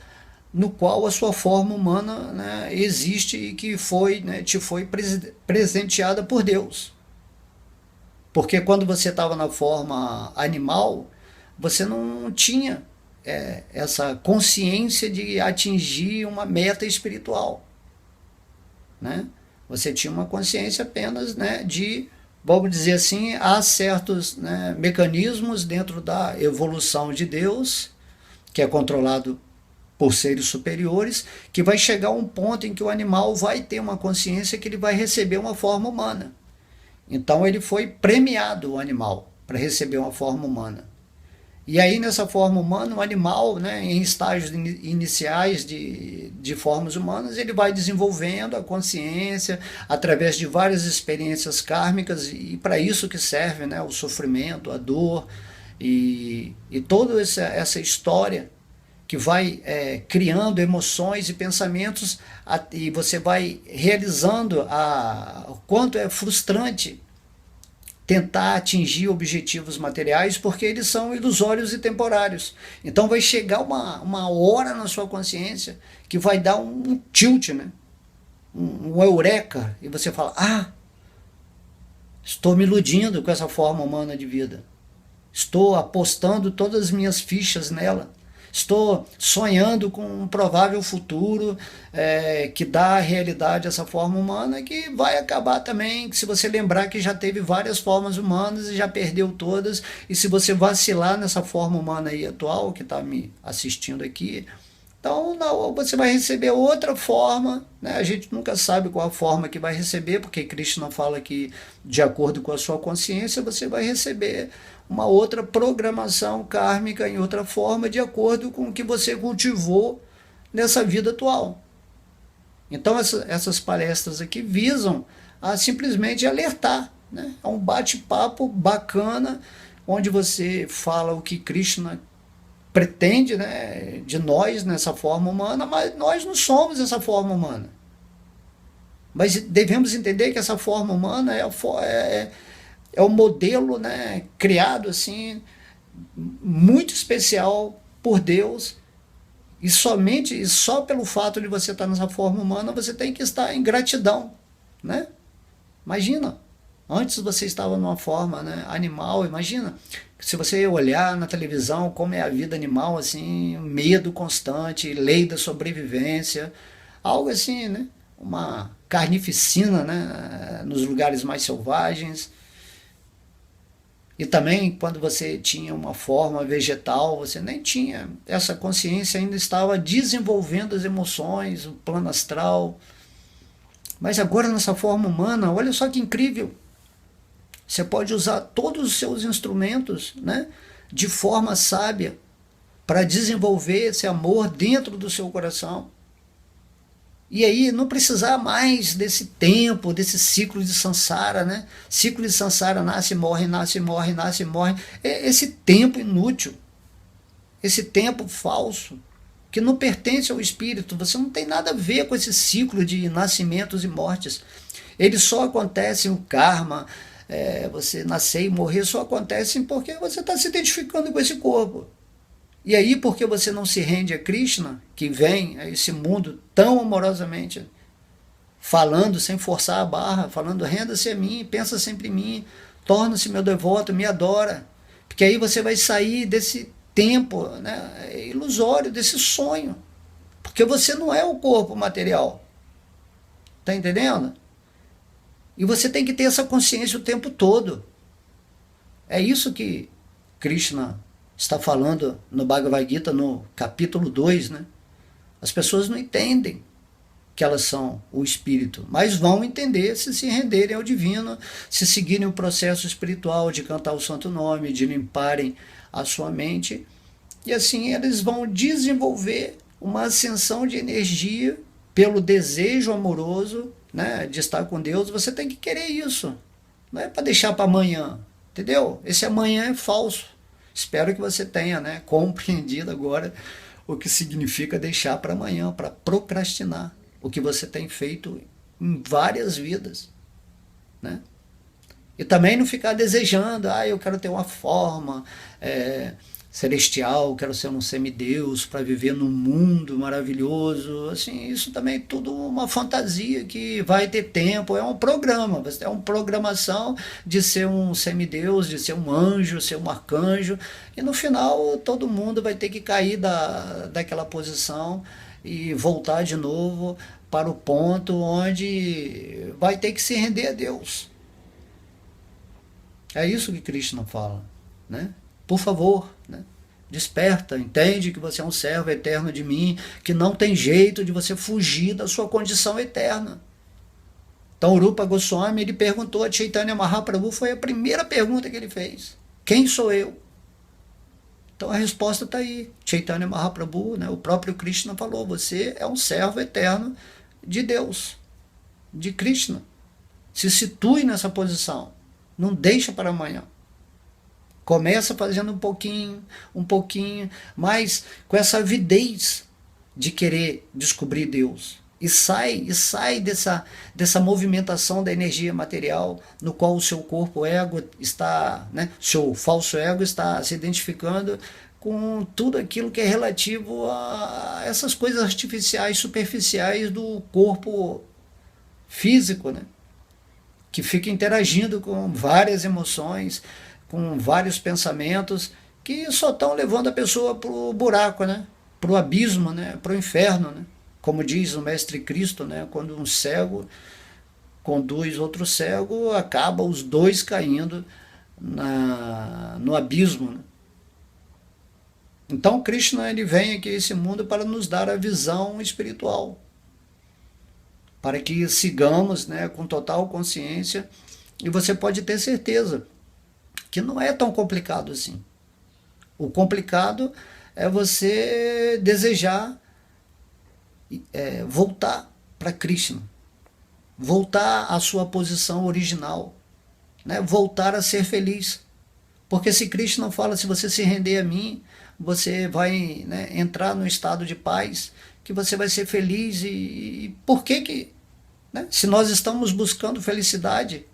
Speaker 1: no qual a sua forma humana, né, existe e que foi, né, te foi presenteada por Deus. Porque quando você estava na forma animal, você não tinha essa consciência de atingir uma meta espiritual, né? Você tinha uma consciência apenas, né, de, vamos dizer assim, há certos, né, mecanismos dentro da evolução de Deus, que é controlado por seres superiores, que vai chegar a um ponto em que o animal vai ter uma consciência que ele vai receber uma forma humana. Então ele foi premiado, o animal, para receber uma forma humana. E aí nessa forma humana, o animal, né, em estágios iniciais de formas humanas, ele vai desenvolvendo a consciência através de várias experiências kármicas, e para isso que serve, né, o sofrimento, a dor e toda essa história que vai criando emoções e pensamentos, e você vai realizando o quanto é frustrante tentar atingir objetivos materiais, porque eles são ilusórios e temporários. Então vai chegar uma hora na sua consciência que vai dar um tilt, né? um eureka, e você fala, estou me iludindo com essa forma humana de vida. Estou apostando todas as minhas fichas nela. Estou sonhando com um provável futuro que dá a realidade a essa forma humana, que vai acabar também, se você lembrar que já teve várias formas humanas e já perdeu todas, e se você vacilar nessa forma humana aí atual, que está me assistindo aqui, então você vai receber outra forma, né? A gente nunca sabe qual a forma que vai receber, porque Krishna fala que de acordo com a sua consciência você vai receber uma outra programação kármica em outra forma, de acordo com o que você cultivou nessa vida atual. Então essas palestras aqui visam a simplesmente alertar, né? É um bate-papo bacana, onde você fala o que Krishna pretende, né, de nós nessa forma humana, mas nós não somos essa forma humana. Mas devemos entender que essa forma humana é o modelo, né, criado assim, muito especial por Deus, e somente e só pelo fato de você estar nessa forma humana, você tem que estar em gratidão, né? Imagina, antes você estava numa forma, né, animal, imagina, se você olhar na televisão como é a vida animal, assim, medo constante, lei da sobrevivência, algo assim, né? Uma carnificina, né, nos lugares mais selvagens. E também quando você tinha uma forma vegetal, você nem tinha essa consciência, ainda estava desenvolvendo as emoções, o plano astral. Mas agora nessa forma humana, olha só que incrível. Você pode usar todos os seus instrumentos, né, de forma sábia para desenvolver esse amor dentro do seu coração. E aí não precisar mais desse tempo, desse ciclo de samsara, né? Ciclo de samsara, nasce, morre, nasce, morre, nasce, morre. É esse tempo inútil, esse tempo falso, que não pertence ao espírito. Você não tem nada a ver com esse ciclo de nascimentos e mortes. Ele só acontece, o karma, você nascer e morrer, só acontecem porque você está se identificando com esse corpo. E aí, porque você não se rende a Krishna, que vem a esse mundo tão amorosamente, falando sem forçar a barra, falando, renda-se a mim, pensa sempre em mim, torna-se meu devoto, me adora. Porque aí você vai sair desse tempo, né, ilusório, desse sonho. Porque você não é o corpo material. Está entendendo? E você tem que ter essa consciência o tempo todo. É isso que Krishna está falando no Bhagavad Gita, no capítulo 2, né? As pessoas não entendem que elas são o espírito, mas vão entender se renderem ao divino, se seguirem o processo espiritual de cantar o santo nome, de limparem a sua mente, e assim eles vão desenvolver uma ascensão de energia pelo desejo amoroso, né, de estar com Deus. Você tem que querer isso, não é para deixar para amanhã, entendeu? Esse amanhã é falso. Espero que você tenha, né, compreendido agora o que significa deixar para amanhã, para procrastinar, o que você tem feito em várias vidas, né? E também não ficar desejando, eu quero ter uma forma celestial, quero ser um semideus para viver num mundo maravilhoso. Assim, isso também é tudo uma fantasia que vai ter tempo, é um programa, é uma programação de ser um semideus, de ser um anjo, ser um arcanjo, e no final todo mundo vai ter que cair daquela posição e voltar de novo para o ponto onde vai ter que se render a Deus. É isso que Krishna fala, né? Por favor, né? Desperta, entende que você é um servo eterno de mim, que não tem jeito de você fugir da sua condição eterna. Então o Rupa Goswami, ele perguntou a Chaitanya Mahaprabhu, foi a primeira pergunta que ele fez. Quem sou eu? Então a resposta está aí. Chaitanya Mahaprabhu, né, o próprio Krishna falou, você é um servo eterno de Deus, de Krishna. Se situe nessa posição. Não deixa para amanhã. Começa fazendo um pouquinho, mas com essa avidez de querer descobrir Deus. E sai dessa movimentação da energia material, no qual o seu corpo ego está, né, seu falso ego está se identificando com tudo aquilo que é relativo a essas coisas artificiais, superficiais do corpo físico, né? Que fica interagindo com várias emoções, com vários pensamentos que só estão levando a pessoa para o buraco, né? Para o abismo, né? Para o inferno, né? Como diz o Mestre Cristo, né? Quando um cego conduz outro cego, acaba os dois caindo no abismo, né? Então Krishna, ele vem aqui a esse mundo para nos dar a visão espiritual, para que sigamos, né, com total consciência, e você pode ter certeza que não é tão complicado assim. O complicado é você desejar voltar para Krishna, voltar à sua posição original, né? Voltar a ser feliz. Porque se Krishna fala, se você se render a mim, você vai, né, entrar no estado de paz, que você vai ser feliz. E por que, né, se nós estamos buscando felicidade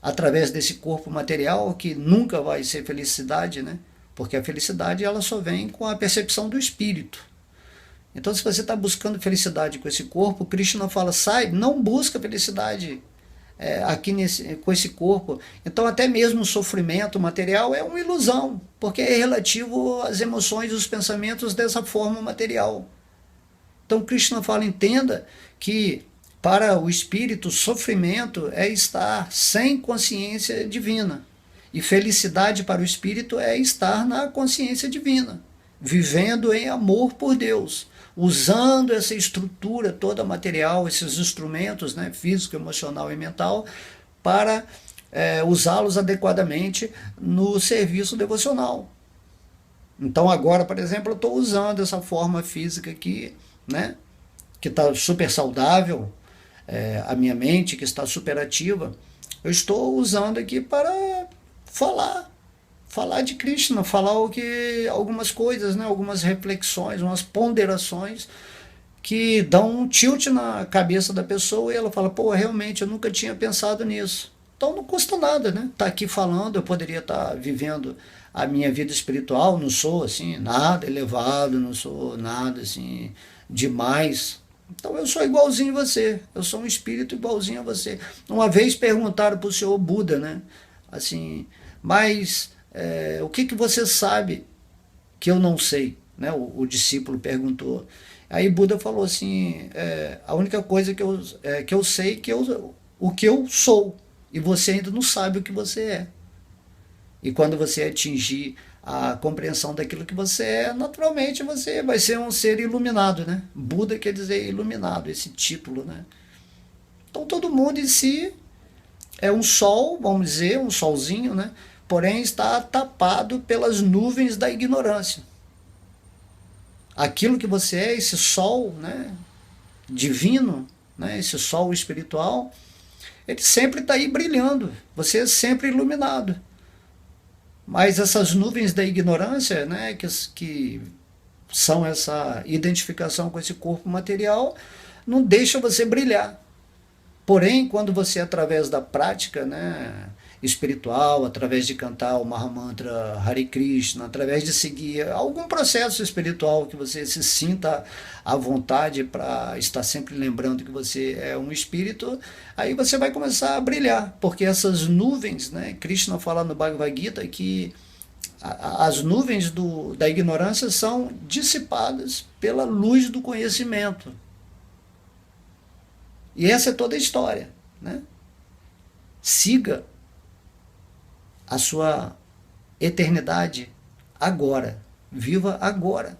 Speaker 1: através desse corpo material, que nunca vai ser felicidade, né? Porque a felicidade ela só vem com a percepção do espírito. Então, se você está buscando felicidade com esse corpo, Krishna fala, sai, não busca felicidade aqui com esse corpo. Então, até mesmo o sofrimento material é uma ilusão, porque é relativo às emoções e os pensamentos dessa forma material. Então, Krishna fala, entenda que para o espírito, sofrimento é estar sem consciência divina. E felicidade para o espírito é estar na consciência divina, vivendo em amor por Deus, usando essa estrutura toda material, esses instrumentos, né, físico, emocional e mental, para usá-los adequadamente no serviço devocional. Então agora, por exemplo, eu estou usando essa forma física aqui, né, que está super saudável, a minha mente que está super ativa, eu estou usando aqui para falar de Krishna, falar algumas coisas, né, algumas reflexões, umas ponderações que dão um tilt na cabeça da pessoa e ela fala, pô, realmente eu nunca tinha pensado nisso. Então não custa nada, né? Tá aqui falando, eu poderia estar vivendo a minha vida espiritual, não sou assim nada elevado, não sou nada assim demais. Então eu sou igualzinho a você, eu sou um espírito igualzinho a você. Uma vez perguntaram para o senhor Buda, né? Assim, mas o que você sabe que eu não sei? Né? O discípulo perguntou. Aí Buda falou assim, a única coisa que eu sei que o que eu sou, e você ainda não sabe o que você é. E quando você atingir a compreensão daquilo que você é, naturalmente você vai ser um ser iluminado, né? Buda quer dizer iluminado, esse título, né? Então todo mundo em si é um sol, vamos dizer, um solzinho, né? Porém está tapado pelas nuvens da ignorância. Aquilo que você é, esse sol, né, divino, né, esse sol espiritual, ele sempre está aí brilhando, você é sempre iluminado. Mas essas nuvens da ignorância, né, que são essa identificação com esse corpo material, não deixa você brilhar. Porém, quando você, através da prática, né, espiritual, através de cantar o Mahamantra Hare Krishna, através de seguir algum processo espiritual que você se sinta à vontade para estar sempre lembrando que você é um espírito, aí você vai começar a brilhar, porque essas nuvens, né, Krishna fala no Bhagavad Gita que as nuvens da ignorância são dissipadas pela luz do conhecimento. E essa é toda a história, né? Siga a sua eternidade agora. Viva agora.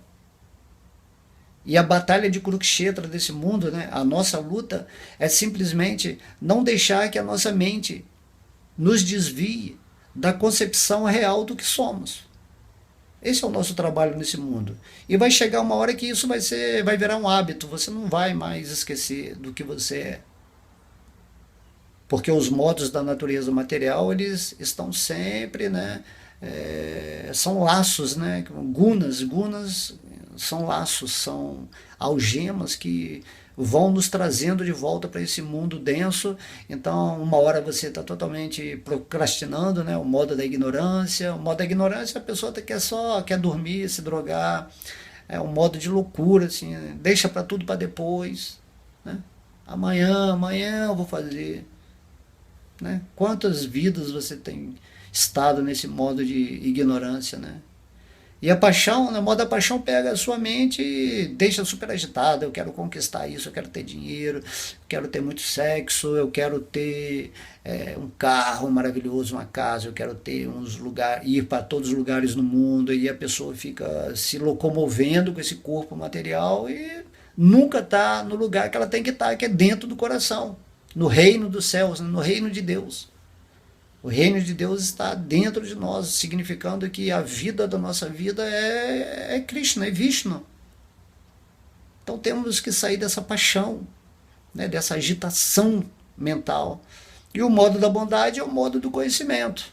Speaker 1: E a batalha de Kurukshetra desse mundo, né, a nossa luta é simplesmente não deixar que a nossa mente nos desvie da concepção real do que somos. Esse é o nosso trabalho nesse mundo. E vai chegar uma hora que isso vai virar um hábito. Você não vai mais esquecer do que você é. Porque os modos da natureza material, eles estão sempre, né, são laços, né, gunas são laços, são algemas que vão nos trazendo de volta para esse mundo denso. Então, uma hora você está totalmente procrastinando, né, o modo da ignorância. O modo da ignorância, a pessoa quer dormir, se drogar. É um modo de loucura, assim, deixa para tudo para depois, né? Amanhã eu vou fazer. Né? Quantas vidas você tem estado nesse modo de ignorância, né? E a paixão, né? O modo da paixão pega a sua mente e deixa super agitada. Eu quero conquistar isso, eu quero ter dinheiro, eu quero ter muito sexo, eu quero ter um carro maravilhoso, uma casa, eu quero ter uns lugares, ir para todos os lugares no mundo, e a pessoa fica se locomovendo com esse corpo material e nunca está no lugar que ela tem que estar, que é dentro do coração, no reino dos céus, no reino de Deus. O reino de Deus está dentro de nós, significando que a vida da nossa vida é Krishna, é Vishnu. Então temos que sair dessa paixão, né, dessa agitação mental. E o modo da bondade é o modo do conhecimento.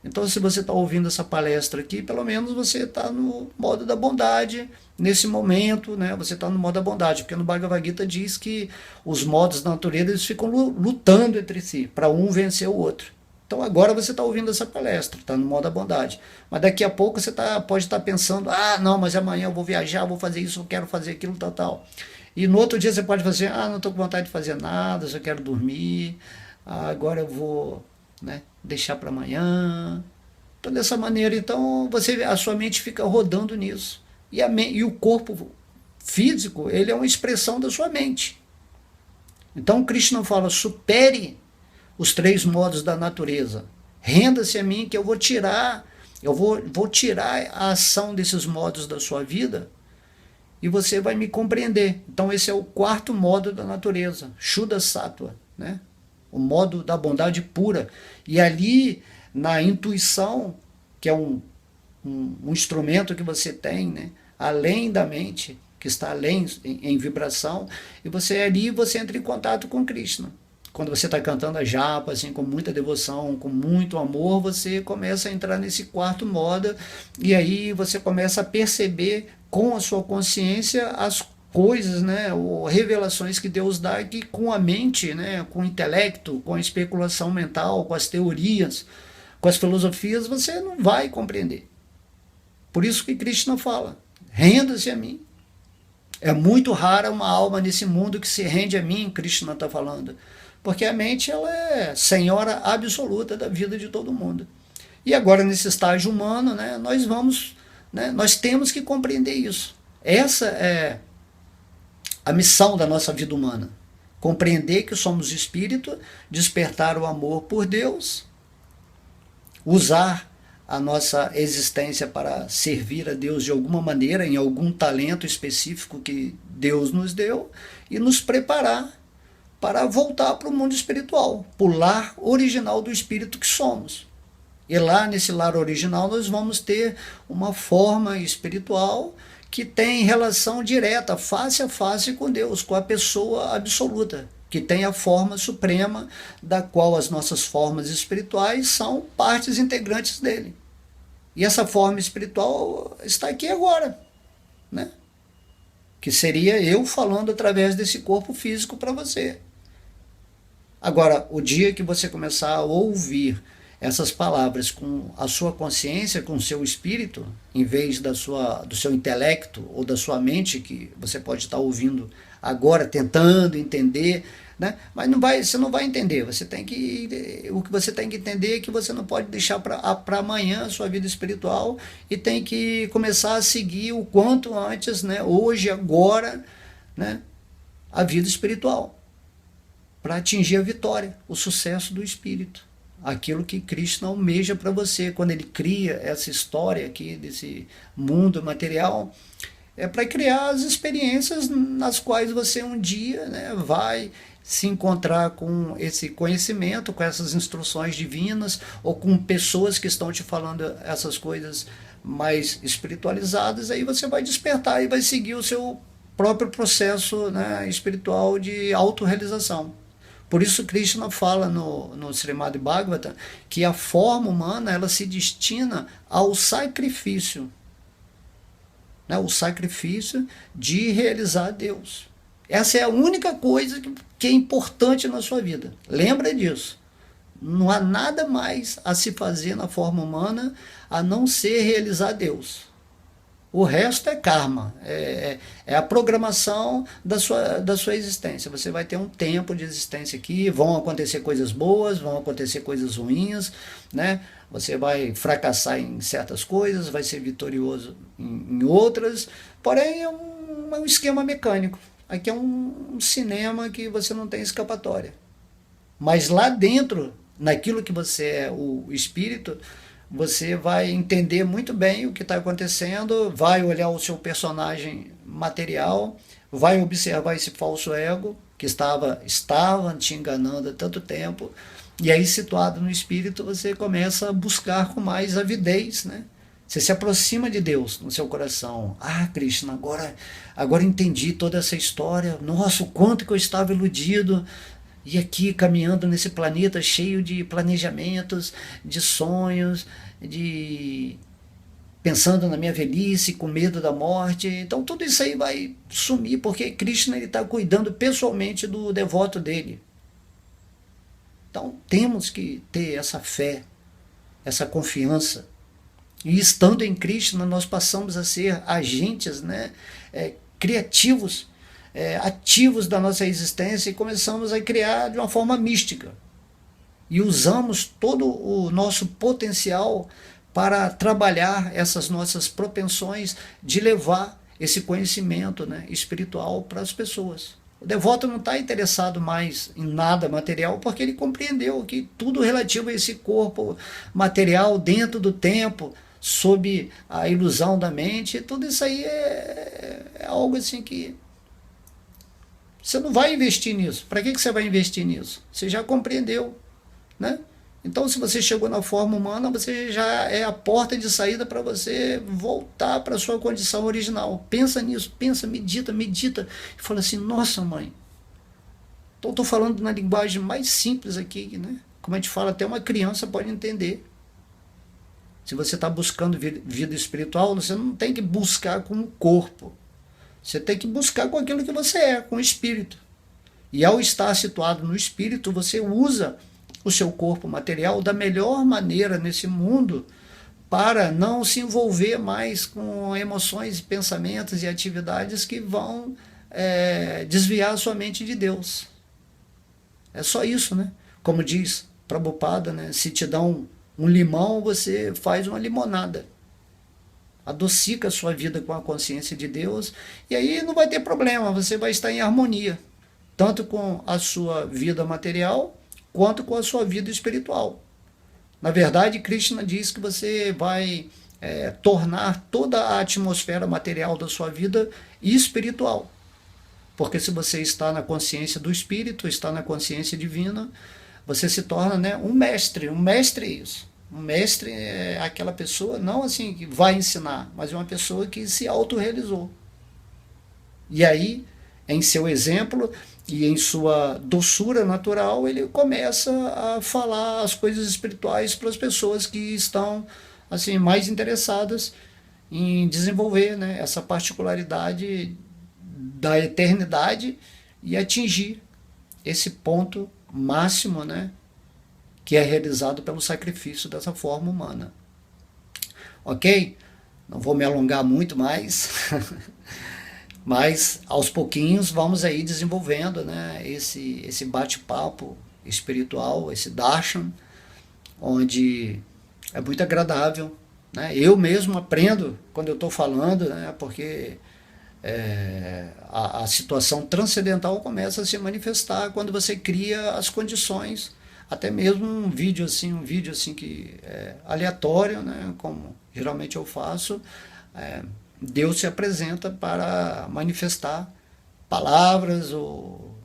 Speaker 1: Então, se você está ouvindo essa palestra aqui, pelo menos você está no modo da bondade, nesse momento, né? Você está no modo da bondade, porque no Bhagavad Gita diz que os modos da natureza eles ficam lutando entre si, para um vencer o outro. Então, agora você está ouvindo essa palestra, está no modo da bondade. Mas daqui a pouco você pode estar pensando, não, mas amanhã eu vou viajar, vou fazer isso, eu quero fazer aquilo, tal, tal. E no outro dia você pode fazer, não estou com vontade de fazer nada, só quero dormir, agora eu vou, né, deixar para amanhã. Então, dessa maneira, então, a sua mente fica rodando nisso. E o corpo físico, ele é uma expressão da sua mente. Então, Krishna fala, supere os 3 modos da natureza. Renda-se a mim que eu vou tirar a ação desses modos da sua vida e você vai me compreender. Então, esse é o 4º modo da natureza, Shuddha Sattva, né? O modo da bondade pura. E ali, na intuição, que é um instrumento que você tem, né, além da mente, que está além em vibração, e você entra em contato com Krishna. Quando você está cantando a japa, assim, com muita devoção, com muito amor, você começa a entrar nesse 4º modo, e aí você começa a perceber com a sua consciência as coisas, né, ou revelações que Deus dá que com a mente, né, com o intelecto, com a especulação mental, com as teorias, com as filosofias, você não vai compreender. Por isso que Krishna fala, renda-se a mim. É muito rara uma alma nesse mundo que se rende a mim, Krishna está falando. Porque a mente ela é senhora absoluta da vida de todo mundo. E agora, nesse estágio humano, né, nós temos que compreender isso. Essa é a missão da nossa vida humana. Compreender que somos espírito, despertar o amor por Deus, usar a nossa existência para servir a Deus de alguma maneira, em algum talento específico que Deus nos deu, e nos preparar para voltar para o mundo espiritual, para o lar original do espírito que somos. E lá, nesse lar original, nós vamos ter uma forma espiritual que tem relação direta, face a face com Deus, com a pessoa absoluta, que tem a forma suprema, da qual as nossas formas espirituais são partes integrantes dele. E essa forma espiritual está aqui agora, né? Que seria eu falando através desse corpo físico para você. Agora, o dia que você começar a ouvir essas palavras com a sua consciência, com o seu espírito, em vez do seu intelecto ou da sua mente, que você pode estar ouvindo agora, tentando entender, né? Mas você não vai entender. O que você tem que entender é que você não pode deixar para amanhã a sua vida espiritual e tem que começar a seguir o quanto antes, né? Hoje, agora, né? A vida espiritual, para atingir a vitória, o sucesso do espírito. Aquilo que Krishna almeja para você, quando ele cria essa história aqui desse mundo material, é para criar as experiências nas quais você um dia, né, vai se encontrar com esse conhecimento, com essas instruções divinas, ou com pessoas que estão te falando essas coisas mais espiritualizadas, aí você vai despertar e vai seguir o seu próprio processo, né, espiritual de autorrealização. Por isso Krishna fala no Srimad Bhagavatam que a forma humana ela se destina ao sacrifício, né? O sacrifício de realizar Deus. Essa é a única coisa que é importante na sua vida. Lembra disso. Não há nada mais a se fazer na forma humana a não ser realizar Deus. O resto é karma, é a programação da sua existência. Você vai ter um tempo de existência aqui, vão acontecer coisas boas, vão acontecer coisas ruins, né? Você vai fracassar em certas coisas, vai ser vitorioso em outras, porém é um esquema mecânico. Aqui é um cinema que você não tem escapatória. Mas lá dentro, naquilo que você é o espírito, você vai entender muito bem o que está acontecendo, vai olhar o seu personagem material, vai observar esse falso ego que estava te enganando há tanto tempo, e aí situado no espírito você começa a buscar com mais avidez, né? Você se aproxima de Deus no seu coração. Ah, Krishna, agora entendi toda essa história. Nossa, o quanto que eu estava iludido. E aqui caminhando nesse planeta cheio de planejamentos, de sonhos, de pensando na minha velhice, com medo da morte. Então tudo isso aí vai sumir, porque Krishna está cuidando pessoalmente do devoto dele. Então temos que ter essa fé, essa confiança. E estando em Krishna, nós passamos a ser agentes, né, criativos, ativos da nossa existência, e começamos a criar de uma forma mística. E usamos todo o nosso potencial para trabalhar essas nossas propensões de levar esse conhecimento, né, espiritual para as pessoas. O devoto não está interessado mais em nada material, porque ele compreendeu que tudo relativo a esse corpo material dentro do tempo, sob a ilusão da mente, tudo isso aí é algo assim que você não vai investir nisso. Para que você vai investir nisso? Você já compreendeu, né? Então, se você chegou na forma humana, você já é a porta de saída para você voltar para a sua condição original. Pensa nisso, pensa, medita, medita. E fala assim, nossa mãe, então estou falando na linguagem mais simples aqui, né? Como a gente fala, até uma criança pode entender. Se você está buscando vida espiritual, você não tem que buscar com o corpo. Você tem que buscar com aquilo que você é, com o espírito. E ao estar situado no espírito, você usa o seu corpo material da melhor maneira nesse mundo para não se envolver mais com emoções, pensamentos e atividades que vão desviar a sua mente de Deus. É só isso, né? Como diz Prabhupada, né? Se te dão um limão, você faz uma limonada. Adocica a sua vida com a consciência de Deus e aí não vai ter problema, você vai estar em harmonia, tanto com a sua vida material quanto com a sua vida espiritual. Na verdade, Krishna diz que você vai tornar toda a atmosfera material da sua vida espiritual. Porque se você está na consciência do Espírito, está na consciência divina, você se torna, né, um mestre. Um mestre é isso. Um mestre é aquela pessoa, não assim que vai ensinar, mas é uma pessoa que se autorrealizou. E aí, em seu exemplo e em sua doçura natural, ele começa a falar as coisas espirituais para as pessoas que estão assim mais interessadas em desenvolver, né, essa particularidade da eternidade e atingir esse ponto máximo, né, que é realizado pelo sacrifício dessa forma humana. Ok? Não vou me alongar muito mais, mas aos pouquinhos vamos aí desenvolvendo, né, esse bate-papo espiritual, esse darshan, onde é muito agradável, né? Eu mesmo aprendo quando eu estou falando, né, porque a situação transcendental começa a se manifestar quando você cria as condições, até mesmo um vídeo assim que é aleatório, né, como geralmente eu faço, Deus se apresenta para manifestar palavras ou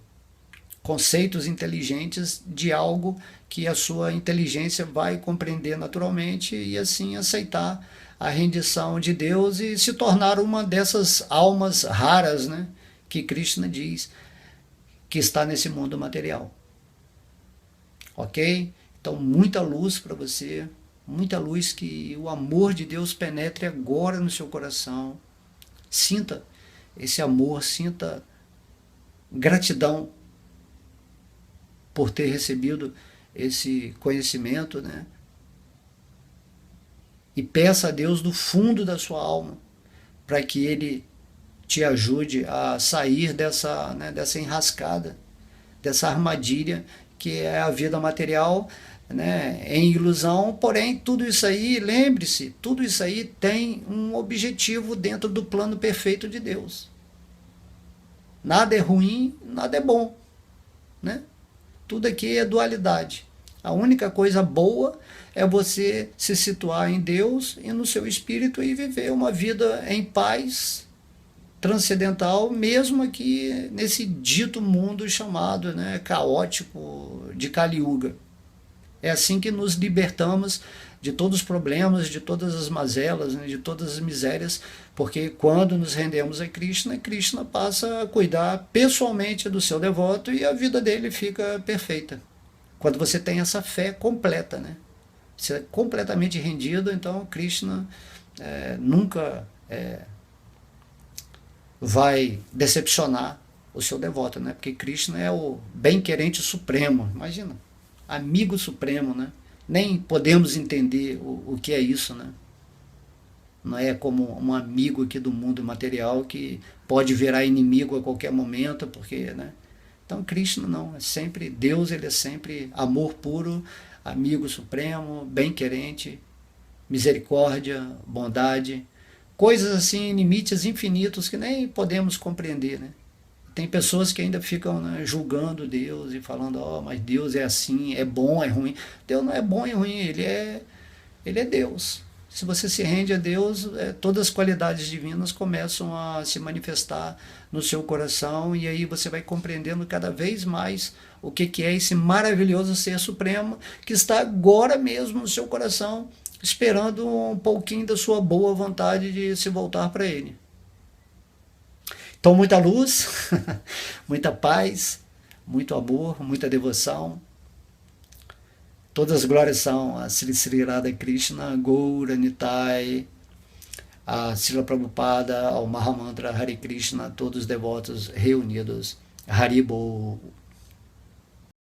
Speaker 1: conceitos inteligentes de algo que a sua inteligência vai compreender naturalmente e assim aceitar a rendição de Deus e se tornar uma dessas almas raras, né, que Krishna diz que está nesse mundo material. Ok? Então, muita luz para você, muita luz, que o amor de Deus penetre agora no seu coração. Sinta esse amor, sinta gratidão por ter recebido esse conhecimento, né? E peça a Deus do fundo da sua alma para que Ele te ajude a sair dessa, né, dessa enrascada, dessa armadilha que é a vida material, né, em ilusão. Porém, tudo isso aí, lembre-se, tudo isso aí tem um objetivo dentro do plano perfeito de Deus. Nada é ruim, nada é bom, né? Tudo aqui é dualidade. A única coisa boa é você se situar em Deus e no seu espírito e viver uma vida em paz transcendental, mesmo aqui nesse dito mundo chamado, né, caótico de Kali Yuga. É assim que nos libertamos de todos os problemas, de todas as mazelas, né, de todas as misérias, porque quando nos rendemos a Krishna, Krishna passa a cuidar pessoalmente do seu devoto e a vida dele fica perfeita. Quando você tem essa fé completa, né? Você é completamente rendido, então Krishna nunca vai decepcionar o seu devoto, né? Porque Krishna é o bem-querente supremo, imagina, amigo supremo, né? Nem podemos entender o que é isso, né? Não é como um amigo aqui do mundo material que pode virar inimigo a qualquer momento, porque, né? Então Krishna não, é sempre Deus, ele é sempre amor puro, amigo supremo, bem-querente, misericórdia, bondade, coisas assim, limites infinitos que nem podemos compreender, né? Tem pessoas que ainda ficam, né, julgando Deus e falando, oh, mas Deus é assim, é bom, é ruim. Deus não é bom e ruim, ele é Deus. Se você se rende a Deus, todas as qualidades divinas começam a se manifestar no seu coração e aí você vai compreendendo cada vez mais o que é esse maravilhoso Ser Supremo que está agora mesmo no seu coração, esperando um pouquinho da sua boa vontade de se voltar para Ele. Então, muita luz, muita paz, muito amor, muita devoção. Todas as glórias são a Sri Sri Radha Krishna, Gaura Nitai, a Srila Prabhupada, ao Mahamantra Hare Krishna, todos os devotos reunidos. Haribo.